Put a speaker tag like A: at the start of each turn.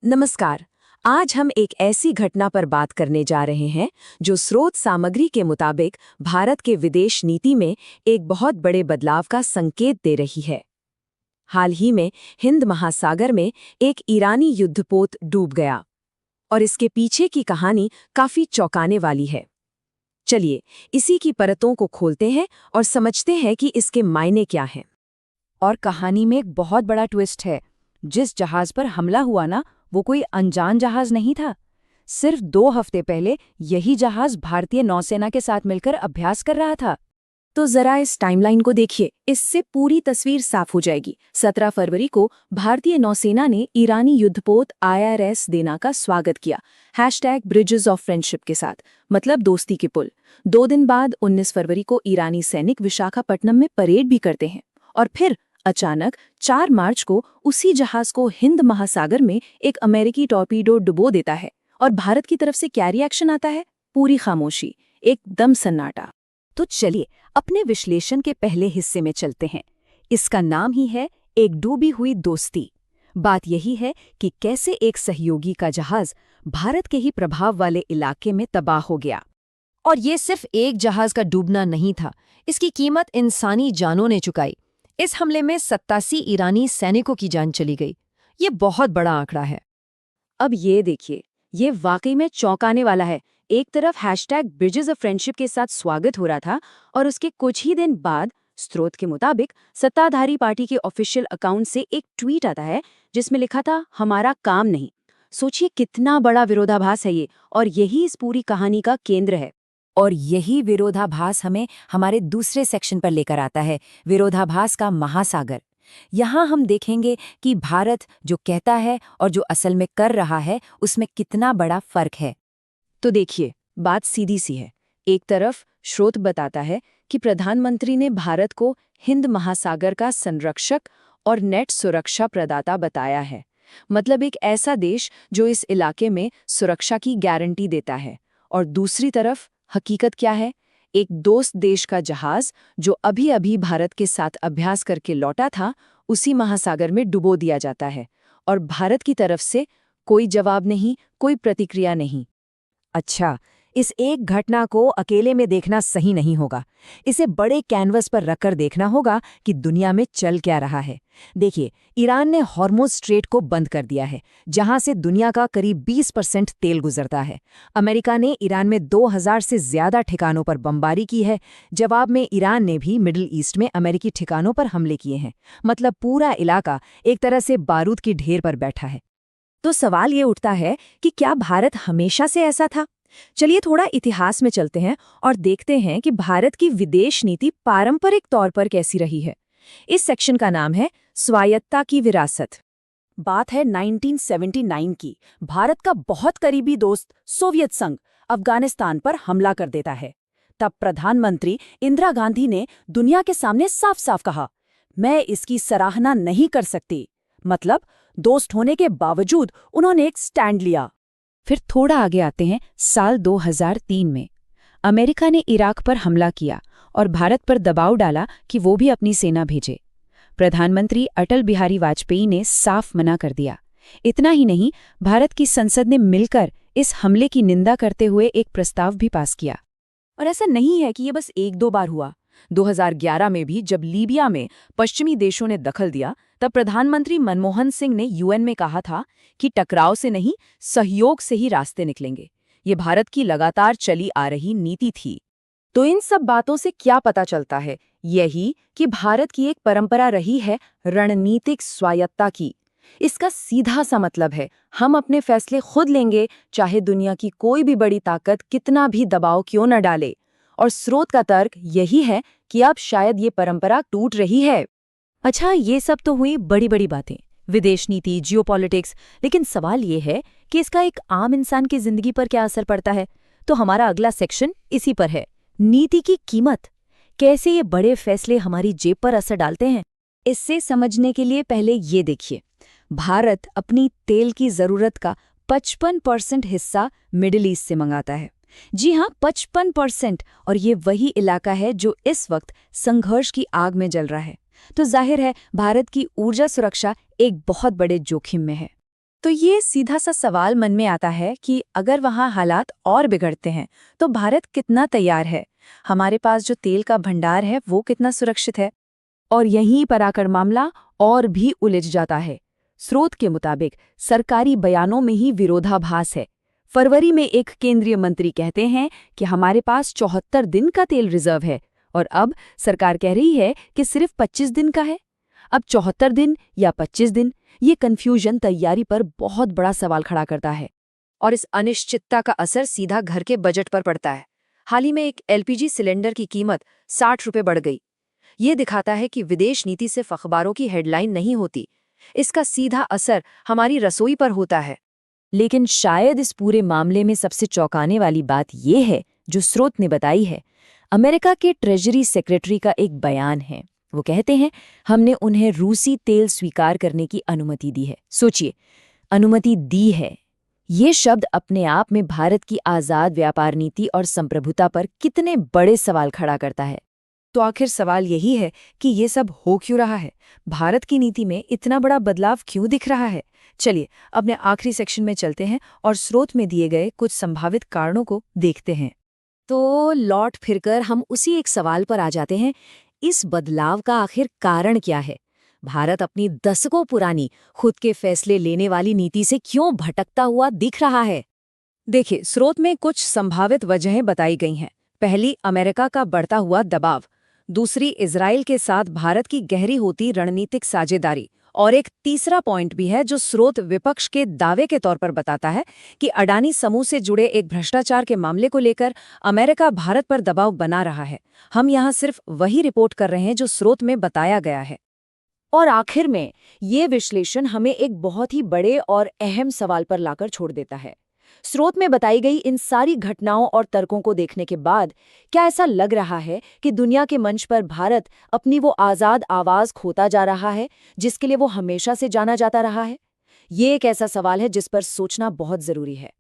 A: नमस्कार। आज हम एक ऐसी घटना पर बात करने जा रहे हैं जो स्रोत सामग्री के मुताबिक भारत के विदेश नीति में एक बहुत बड़े बदलाव का संकेत दे रही है। हाल ही में हिंद महासागर में एक ईरानी युद्धपोत डूब गया और इसके पीछे की कहानी काफी चौंकाने वाली है। चलिए इसी की परतों को खोलते हैं और समझते हैं कि इसके मायने क्या हैं।
B: और कहानी में एक बहुत बड़ा ट्विस्ट है। जिस जहाज पर हमला हुआ ना, वो कोई अनजान जहाज नहीं था। सिर्फ 2 हफ्ते पहले यही जहाज भारतीय नौसेना के साथ मिलकर अभ्यास कर रहा था।
A: तो जरा इस टाइमलाइन को देखिए, इससे पूरी तस्वीर साफ हो जाएगी। 17 फरवरी को भारतीय नौसेना ने ईरानी युद्धपोत IRS देना का स्वागत किया, #ब्रिजेस ऑफ फ्रेंडशिप के साथ, मतलब दोस्ती के पुल। 2 दिन बाद 19 फरवरी को ईरानी सैनिक विशाखापट्टनम में परेड भी करते हैं और फिर अचानक 4 मार्च को उसी जहाज को हिंद महासागर में एक अमेरिकी टॉर्पीडो डुबो देता है। और भारत की तरफ से क्या रिएक्शन आता है? पूरी खामोशी, एकदम सन्नाटा।
B: तो चलिए अपने विश्लेषण के पहले हिस्से में चलते हैं। इसका नाम ही है एक डूबी हुई दोस्ती। बात यही है कि कैसे एक सहयोगी का जहाज भारत के ही प्रभाव वाले इलाके में तबाह हो गया। और ये सिर्फ एक जहाज का डूबना नहीं था, इसकी कीमत इंसानी जानों ने चुकाई। इस हमले में 87 ईरानी सैनिकों की जान चली गई। ये बहुत बड़ा आंकड़ा है।
A: अब ये देखिए, ये वाकई में चौंकाने वाला है। एक तरफ #ब्रिजेस ऑफ फ्रेंडशिप के साथ स्वागत हो रहा था और उसके कुछ ही दिन बाद स्रोत के मुताबिक सत्ताधारी पार्टी के ऑफिशियल अकाउंट से एक ट्वीट आता है जिसमें लिखा था, हमारा काम नहीं। सोचिए कितना बड़ा विरोधाभास है ये, और यही इस पूरी कहानी का केंद्र है।
B: और यही विरोधाभास हमें हमारे दूसरे सेक्शन पर लेकर आता है, विरोधाभास का महासागर। यहाँ हम देखेंगे कि भारत जो कहता है और जो असल में कर रहा है, उसमें कितना बड़ा फर्क है।
A: तो देखिए, बात सीधी सी है। एक तरफ स्रोत बताता है कि प्रधानमंत्री ने भारत को हिंद महासागर का संरक्षक और नेट सुरक्षा प्रदाता बताया है, मतलब एक ऐसा देश जो इस इलाके में सुरक्षा की गारंटी देता है। और दूसरी तरफ हकीकत क्या है? एक दोस्त देश का जहाज जो अभी अभी भारत के साथ अभ्यास करके लौटा था, उसी महासागर में डुबो दिया जाता है और भारत की तरफ से कोई जवाब नहीं, कोई प्रतिक्रिया नहीं।
B: अच्छा, इस एक घटना को अकेले में देखना सही नहीं होगा। इसे बड़े कैनवस पर रखकर देखना होगा कि दुनिया में चल क्या रहा है। देखिए, ईरान ने हॉर्मुज़ स्ट्रेट को बंद कर दिया है, जहां से दुनिया का करीब 20% तेल गुजरता है। अमेरिका ने ईरान में 2000 से ज्यादा ठिकानों पर बमबारी की है। जवाब में ईरान ने भी मिडिल ईस्ट में अमेरिकी ठिकानों पर हमले किए हैं। मतलब पूरा इलाका एक तरह से बारूद की ढेर पर बैठा है।
A: तो सवाल ये उठता है कि क्या भारत हमेशा से ऐसा था? चलिए थोड़ा इतिहास में चलते हैं और देखते हैं कि भारत की विदेश नीति पारंपरिक तौर पर कैसी रही है। इस सेक्शन का नाम है स्वायत्तता की विरासत।
B: बात है 1979 की। भारत का बहुत करीबी दोस्त सोवियत संघ अफगानिस्तान पर हमला कर देता है। तब प्रधानमंत्री इंदिरा गांधी ने दुनिया के सामने साफ साफ कहा, मैं इसकी सराहना नहीं कर सकती। मतलब दोस्त होने के बावजूद उन्होंने एक स्टैंड लिया। फिर थोड़ा आगे आते हैं साल 2003 में। अमेरिका ने इराक पर हमला किया और भारत पर दबाव डाला कि वो भी अपनी सेना भेजे। प्रधानमंत्री अटल बिहारी वाजपेयी ने साफ मना कर दिया। इतना ही नहीं, भारत की संसद ने मिलकर इस हमले की निंदा करते हुए एक प्रस्ताव भी पास किया।
A: और ऐसा नहीं है कि ये बस 1-2 बार हुआ। 2011 में भी जब लीबिया में पश्चिमी देशों ने दखल दिया, तब प्रधानमंत्री मनमोहन सिंह ने UN में कहा था कि टकराव से नहीं, सहयोग से ही रास्ते निकलेंगे। ये भारत की लगातार चली आ रही नीति थी। तो इन सब बातों से क्या पता चलता है? यही कि भारत की एक परंपरा रही है रणनीतिक स्वायत्तता की। इसका सीधा सा मतलब है, हम अपने फैसले खुद लेंगे, चाहे दुनिया की कोई भी बड़ी ताकत कितना भी दबाव क्यों न डाले। और स्रोत का तर्क यही है कि अब शायद ये परंपरा टूट रही है।
B: अच्छा, ये सब तो हुई बड़ी बड़ी बातें, विदेश नीति, जियोपॉलिटिक्स, लेकिन सवाल ये है कि इसका एक आम इंसान की जिंदगी पर क्या असर पड़ता है। तो हमारा अगला सेक्शन इसी पर है, नीति की कीमत। कैसे ये बड़े फैसले हमारी जेब पर असर डालते हैं।
A: इससे समझने के लिए पहले ये देखिए, भारत अपनी तेल की जरूरत का 55% हिस्सा मिडिल ईस्ट से मंगाता है। जी हाँ, 55%। और ये वही इलाका है जो इस वक्त संघर्ष की आग में जल रहा है। तो जाहिर है भारत की ऊर्जा सुरक्षा एक बहुत बड़े जोखिम में है।
B: तो ये सीधा सा सवाल मन में आता है कि अगर वहाँ हालात और बिगड़ते हैं तो भारत कितना तैयार है? हमारे पास जो तेल का भंडार है वो कितना सुरक्षित है? और यहीं पर आकर मामला और भी उलझ जाता है। स्रोत के मुताबिक सरकारी बयानों में ही विरोधाभास है। फरवरी में एक केंद्रीय मंत्री कहते हैं कि हमारे पास 74 दिन का तेल रिजर्व है और अब सरकार कह रही है कि सिर्फ 25 दिन का है। अब 74 दिन या 25 दिन, ये कन्फ्यूजन तैयारी पर बहुत बड़ा सवाल खड़ा करता है।
A: और इस अनिश्चितता का असर सीधा घर के बजट पर पड़ता है। हाल ही में एक एलपीजी सिलेंडर की कीमत 60 रुपये बढ़ गई। ये दिखाता है कि विदेश नीति सिर्फ अखबारों की हेडलाइन नहीं होती, इसका सीधा असर हमारी रसोई पर होता है।
B: लेकिन शायद इस पूरे मामले में सबसे चौंकाने वाली बात यह है जो स्रोत ने बताई है। अमेरिका के ट्रेजरी सेक्रेटरी का एक बयान है। वो कहते हैं, हमने उन्हें रूसी तेल स्वीकार करने की अनुमति दी है। सोचिए, अनुमति दी है। ये शब्द अपने आप में भारत की आज़ाद व्यापार नीति और संप्रभुता पर कितने बड़े सवाल खड़ा करता है।
A: तो आखिर सवाल यही है कि ये सब हो क्यों रहा है? भारत की नीति में इतना बड़ा बदलाव क्यों दिख रहा है? चलिए अपने आखिरी सेक्शन में चलते हैं और स्रोत में दिए गए कुछ संभावित कारणों को देखते हैं।
B: तो लौट फिरकर हम उसी एक सवाल पर आ जाते हैं, इस बदलाव का आखिर कारण क्या है? भारत अपनी दशकों पुरानी खुद के फैसले लेने वाली नीति से क्यों भटकता हुआ दिख रहा है?
A: देखिए, स्रोत में कुछ संभावित वजहें बताई गई हैं। पहली, अमेरिका का बढ़ता हुआ दबाव। दूसरी, इजराइल के साथ भारत की गहरी होती रणनीतिक साझेदारी। और एक तीसरा पॉइंट भी है जो स्रोत विपक्ष के दावे के तौर पर बताता है कि अडानी समूह से जुड़े एक भ्रष्टाचार के मामले को लेकर अमेरिका भारत पर दबाव बना रहा है। हम यहाँ सिर्फ वही रिपोर्ट कर रहे हैं जो स्रोत में बताया गया है।
B: और आखिर में ये विश्लेषण हमें एक बहुत ही बड़े और अहम सवाल पर लाकर छोड़ देता है। स्रोत में बताई गई इन सारी घटनाओं और तर्कों को देखने के बाद क्या ऐसा लग रहा है कि दुनिया के मंच पर भारत अपनी वो आज़ाद आवाज़ खोता जा रहा है जिसके लिए वो हमेशा से जाना जाता रहा है? ये एक ऐसा सवाल है जिस पर सोचना बहुत ज़रूरी है।